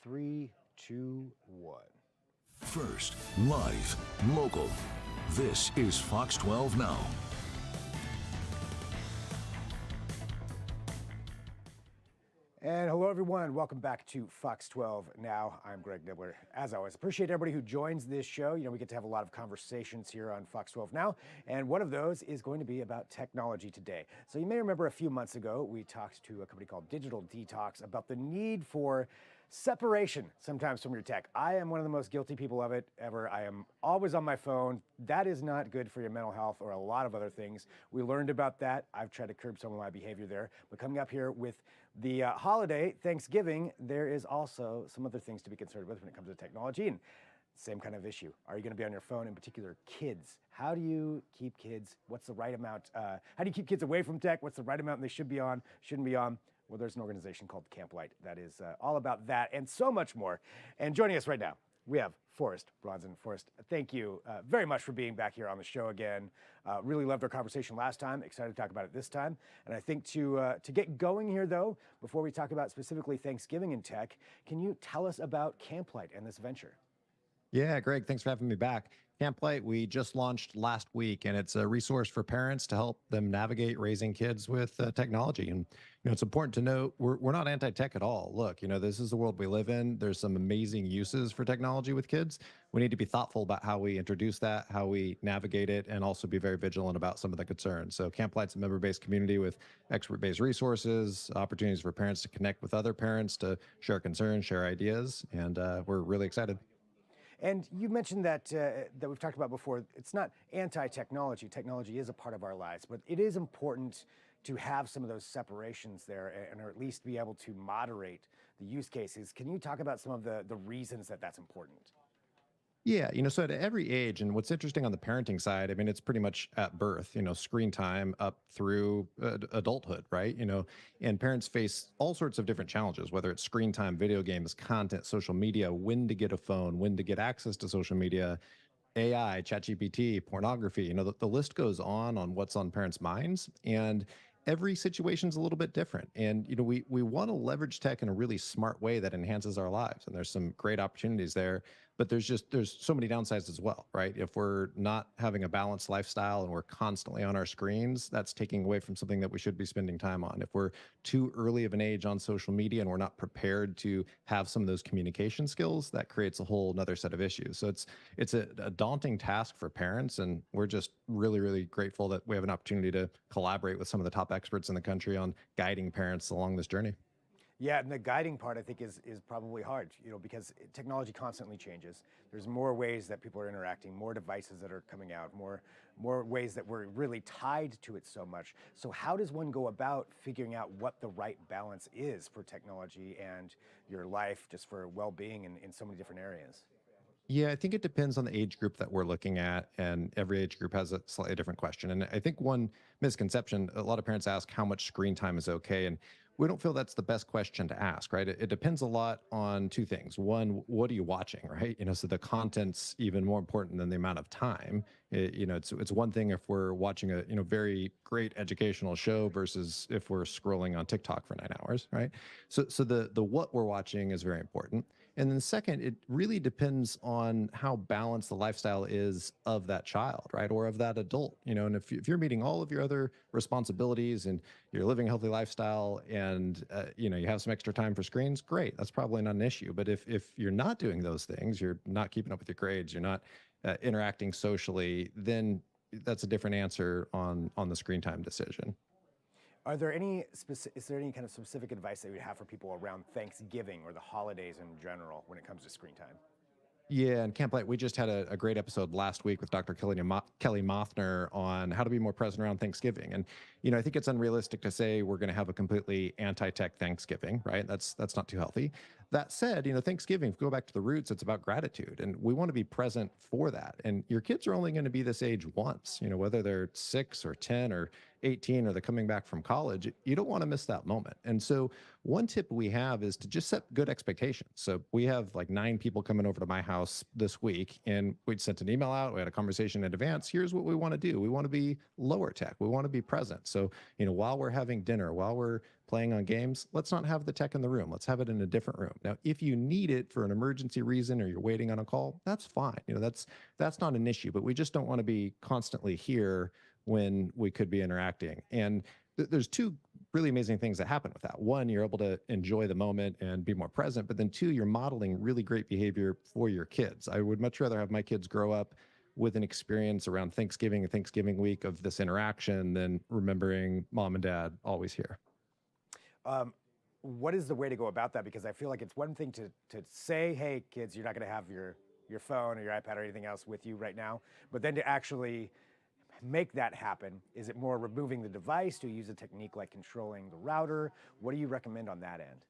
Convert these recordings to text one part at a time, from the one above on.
Three, two, one. First, live, local. This is Fox 12 Now. And hello, everyone. Welcome back to Fox 12 Now. I'm Greg Nibbler. As always, appreciate everybody who joins this show. You know, we get to have a lot of conversations here on Fox 12 Now, and one of those is going to be about technology today. So you may remember a few months ago, we talked to a company called Digital Detox about the need for separation sometimes from your tech. I am one of the most guilty people of it ever. I am always on my phone. That is not good for your mental health or a lot of other things. We learned about that. I've tried to curb some of my behavior there. But coming up here with the holiday, Thanksgiving, there is also some other things to be concerned with when it comes to technology. And same kind of issue. Are you going to be on your phone, in particular kids? How do you keep kids? What's the right amount? How do you keep kids away from tech? What's the right amount they should be on, shouldn't be on? Well, there's an organization called Camp Light that is all about that and so much more. And joining us right now, we have Forrest Bronson. Forrest, thank you very much for being back here on the show again. Really loved our conversation last time. Excited to talk about it this time. And I think to get going here, though, before we talk about specifically Thanksgiving in tech, can you tell us about Camp Light and this venture? Yeah, Greg, thanks for having me back. Camp Light, we just launched last week, and it's a resource for parents to help them navigate raising kids with technology. And, it's important to note we're not anti-tech at all. Look, this is the world we live in. There's some amazing uses for technology with kids. We need to be thoughtful about how we introduce that, how we navigate it, and also be very vigilant about some of the concerns. So Camp Light's a member-based community with expert-based resources, opportunities for parents to connect with other parents, to share concerns, share ideas, and we're really excited. And you mentioned that that we've talked about before. It's not anti-technology. Technology is a part of our lives, but it is important to have some of those separations there, and or at least be able to moderate the use cases. Can you talk about some of the reasons that that's important? Yeah, so at every age, and what's interesting on the parenting side, I mean, it's pretty much at birth, screen time up through adulthood, right? And parents face all sorts of different challenges, whether it's screen time, video games, content, social media, when to get a phone, when to get access to social media, AI, ChatGPT, pornography, the list goes on what's on parents' minds. And every situation's a little bit different. And, we want to leverage tech in a really smart way that enhances our lives. And there's some great opportunities there, but there's so many downsides as well, right? If we're not having a balanced lifestyle and we're constantly on our screens, that's taking away from something that we should be spending time on. If we're too early of an age on social media and we're not prepared to have some of those communication skills, that creates a whole nother set of issues. So it's a daunting task for parents. And we're just really, really grateful that we have an opportunity to collaborate with some of the top experts in the country on guiding parents along this journey. Yeah, and the guiding part, I think, is probably hard, because technology constantly changes. There's more ways that people are interacting, more devices that are coming out, more ways that we're really tied to it so much. So how does one go about figuring out what the right balance is for technology and your life, just for well-being in so many different areas? Yeah, I think it depends on the age group that we're looking at, and every age group has a slightly different question. And I think one misconception, a lot of parents ask how much screen time is okay, and we don't feel that's the best question to ask, right? It depends a lot on two things. One, what are you watching, right? So the content's even more important than the amount of time. It's one thing if we're watching a very great educational show versus if we're scrolling on TikTok for 9 hours, right? So the what we're watching is very important. And then second, it really depends on how balanced the lifestyle is of that child, right? Or of that adult, and if you're meeting all of your other responsibilities and you're living a healthy lifestyle and, you have some extra time for screens, great. That's probably not an issue. But if you're not doing those things, you're not keeping up with your grades, you're not interacting socially, then that's a different answer on the screen time decision. Is there any kind of specific advice that you would have for people around Thanksgiving or the holidays in general when it comes to screen time? Yeah, and Camp Light, we just had a great episode last week with Dr. Kelly Mothner on how to be more present around Thanksgiving. And, I think it's unrealistic to say we're going to have a completely anti-tech Thanksgiving, right? That's not too healthy. That said, Thanksgiving, if we go back to the roots, it's about gratitude, and we want to be present for that. And your kids are only going to be this age once, whether they're 6 or 10 or 18 or they're coming back from college, you don't want to miss that moment. And so one tip we have is to just set good expectations. So we have like 9 people coming over to my house this week, and we sent an email out. We had a conversation in advance. Here's what we want to do. We want to be lower tech. We want to be present. So, while we're having dinner, while we're playing on games, let's not have the tech in the room. Let's have it in a different room. Now, if you need it for an emergency reason or you're waiting on a call, that's fine. That's not an issue, but we just don't want to be constantly here when we could be interacting. And there's two really amazing things that happen with that. One, you're able to enjoy the moment and be more present, but then two, you're modeling really great behavior for your kids. I would much rather have my kids grow up with an experience around Thanksgiving and Thanksgiving week of this interaction than remembering mom and dad always here. What is the way to go about that? Because I feel like it's one thing to say, hey, kids, you're not going to have your phone or your iPad or anything else with you right now, but then to actually make that happen, is it more removing the device? Do you use a technique like controlling the router? What do you recommend on that end?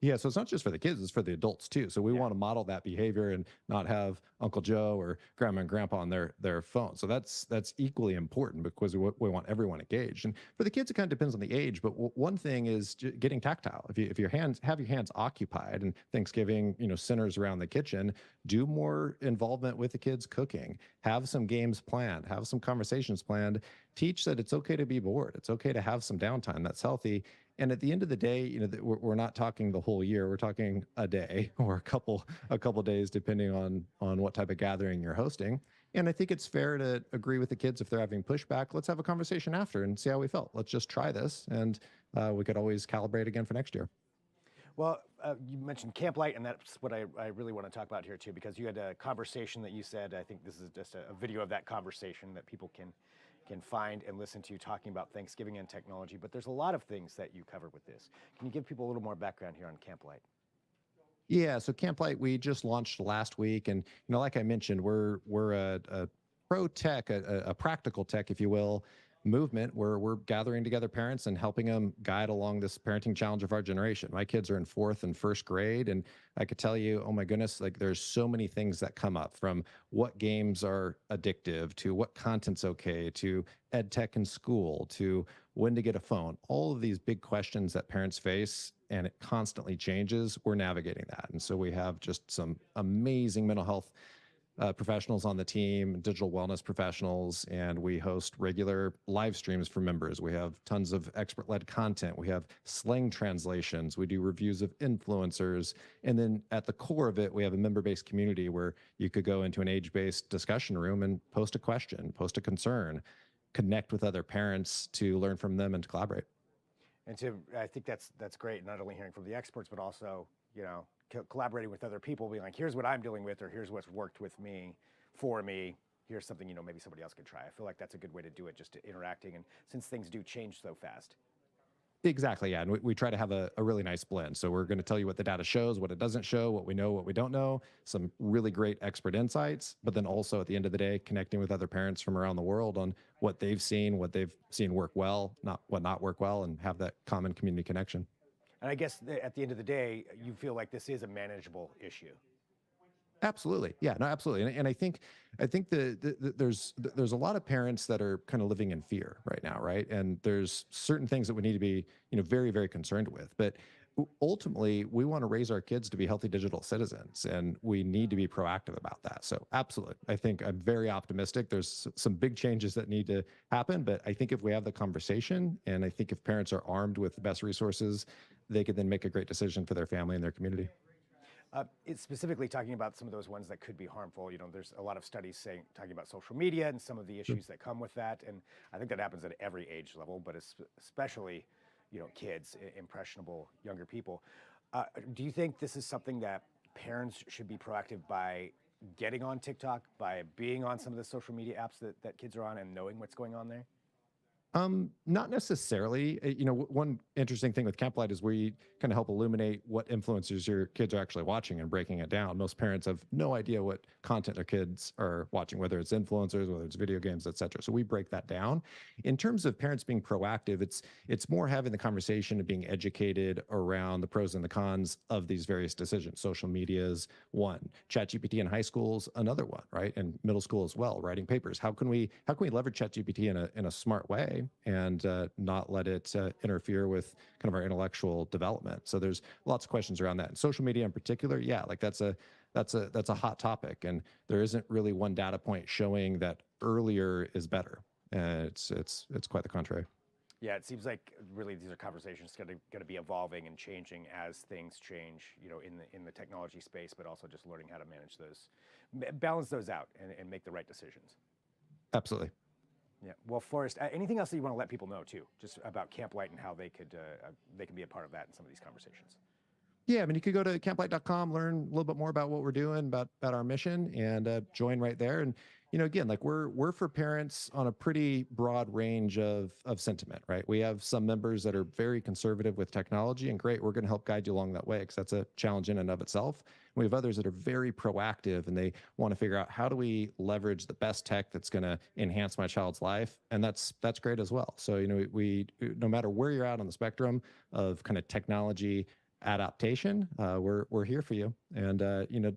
Yeah, so it's not just for the kids, it's for the adults too. So we want to model that behavior and not have Uncle Joe or Grandma and Grandpa on their phone. So that's equally important because we want everyone engaged. And for the kids, it kind of depends on the age. But one thing is getting tactile. If your hands have your hands occupied, and Thanksgiving centers around the kitchen, do more involvement with the kids cooking. Have some games planned. Have some conversations planned. Teach that it's okay to be bored. It's okay to have some downtime. That's healthy. And at the end of the day, we're not talking the whole year. We're talking a day or a couple days, depending on what type of gathering you're hosting. And I think it's fair to agree with the kids if they're having pushback. Let's have a conversation after and see how we felt. Let's just try this, and we could always calibrate again for next year. Well, you mentioned Camp Light, and that's what I really want to talk about here too, because you had a conversation that you said, I think this is just a video of that conversation that people can find and listen to, talking about Thanksgiving and technology, but there's a lot of things that you covered with this. Can you give people a little more background here on Camp Light? Yeah, so Camp Light, we just launched last week, and like I mentioned, we're a pro tech, a practical tech, if you will, movement where we're gathering together parents and helping them guide along this parenting challenge of our generation. My kids are in 4th and 1st grade, and I could tell you, oh my goodness, like there's so many things that come up, from what games are addictive to what content's okay to ed tech in school to when to get a phone. All of these big questions that parents face, and it constantly changes. We're navigating that. And so we have just some amazing mental health professionals on the team, digital wellness professionals, and we host regular live streams for members. We have tons of expert-led content. We have slang translations. We do reviews of influencers. And then at the core of it, we have a member-based community where you could go into an age-based discussion room and post a question, post a concern, connect with other parents to learn from them and to collaborate. And I think that's great, not only hearing from the experts, but also, collaborating with other people, being like, here's what I'm dealing with, or here's what's worked with me, for me. Here's something, maybe somebody else could try. I feel like that's a good way to do it, just to interacting. And since things do change so fast. Exactly, yeah. And we try to have a really nice blend. So we're going to tell you what the data shows, what it doesn't show, what we know, what we don't know, some really great expert insights, but then also at the end of the day, connecting with other parents from around the world on what they've seen work well, not work well, and have that common community connection. And I guess at the end of the day, you feel like this is a manageable issue. Absolutely. Yeah, no, absolutely. And I think there's a lot of parents that are kind of living in fear right now, right? And there's certain things that we need to be, very, very concerned with. But ultimately, we want to raise our kids to be healthy digital citizens, and we need to be proactive about that. So absolutely. I think I'm very optimistic. There's some big changes that need to happen, but I think if we have the conversation, and I think if parents are armed with the best resources, they could then make a great decision for their family and their community. It's specifically talking about some of those ones that could be harmful. There's a lot of studies talking about social media and some of the issues that come with that. And I think that happens at every age level, but especially, kids, impressionable, younger people. Do you think this is something that parents should be proactive by getting on TikTok, by being on some of the social media apps that kids are on and knowing what's going on there? Not necessarily. One interesting thing with Camp Light is we kind of help illuminate what influencers your kids are actually watching and breaking it down. Most parents have no idea what content their kids are watching, whether it's influencers, whether it's video games, et cetera. So we break that down. In terms of parents being proactive, it's more having the conversation and being educated around the pros and the cons of these various decisions. Social media is one. ChatGPT in high schools, another one, right? And middle school as well, writing papers. How can we leverage ChatGPT in a smart way and not let it interfere with kind of our intellectual development? So there's lots of questions around that. And social media in particular, yeah, like that's a hot topic, and there isn't really one data point showing that earlier is better. It's quite the contrary. Yeah, it seems like really these are conversations going to be evolving and changing as things change, in the technology space, but also just learning how to manage those, balance those out, and make the right decisions. Absolutely. Yeah. Well, Forrest, anything else that you want to let people know too, just about Camp Light and how they can be a part of that in some of these conversations? Yeah, I mean, you could go to camplight.com, learn a little bit more about what we're doing, about our mission, and join right there. And again, like we're for parents on a pretty broad range of sentiment, right? We have some members that are very conservative with technology, and great, we're going to help guide you along that way because that's a challenge in and of itself. We have others that are very proactive and they want to figure out how do we leverage the best tech that's going to enhance my child's life, and that's great as well. So we no matter where you're at on the spectrum of kind of technology adaptation, we're here for you. And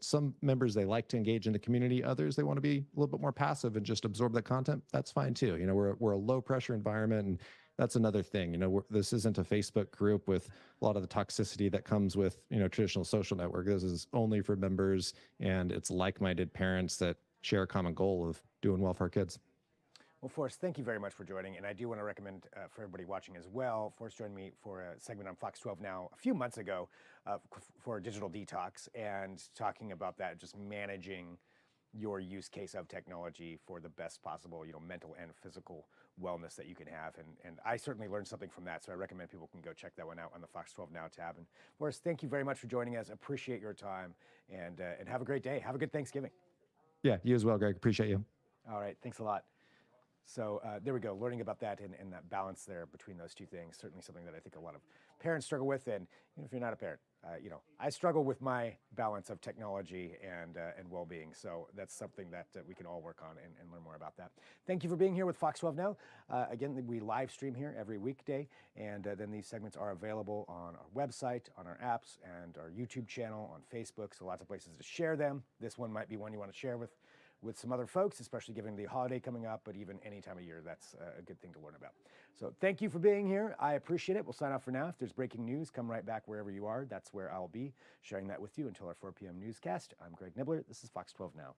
some members, they like to engage in the community, others they want to be a little bit more passive and just absorb the content. That's fine too. We're a low pressure environment, and that's another thing. This isn't a Facebook group with a lot of the toxicity that comes with traditional social network. This is only for members, and it's like-minded parents that share a common goal of doing well for our kids. Well, Forrest, thank you very much for joining. And I do want to recommend for everybody watching as well, Forrest joined me for a segment on Fox 12 Now a few months ago for Digital Detox, and talking about that, just managing your use case of technology for the best possible, mental and physical wellness that you can have. And I certainly learned something from that. So I recommend people can go check that one out on the Fox 12 Now tab. And Forrest, thank you very much for joining us. Appreciate your time, and have a great day. Have a good Thanksgiving. Yeah, you as well, Greg. Appreciate you. All right. Thanks a lot. So there we go, learning about that and that balance there between those two things. Certainly something that I think a lot of parents struggle with. And if you're not a parent, I struggle with my balance of technology and well-being. So that's something that we can all work on and learn more about that. Thank you for being here with Fox 12 Now. Again, we live stream here every weekday, and then these segments are available on our website, on our apps, and our YouTube channel, on Facebook. So lots of places to share them. This one might be one you want to share with some other folks, especially given the holiday coming up, but even any time of year, that's a good thing to learn about. So thank you for being here. I appreciate it. We'll sign off for now. If there's breaking news, come right back wherever you are. That's where I'll be sharing that with you until our 4 p.m. newscast. I'm Greg Nibbler. This is Fox 12 Now.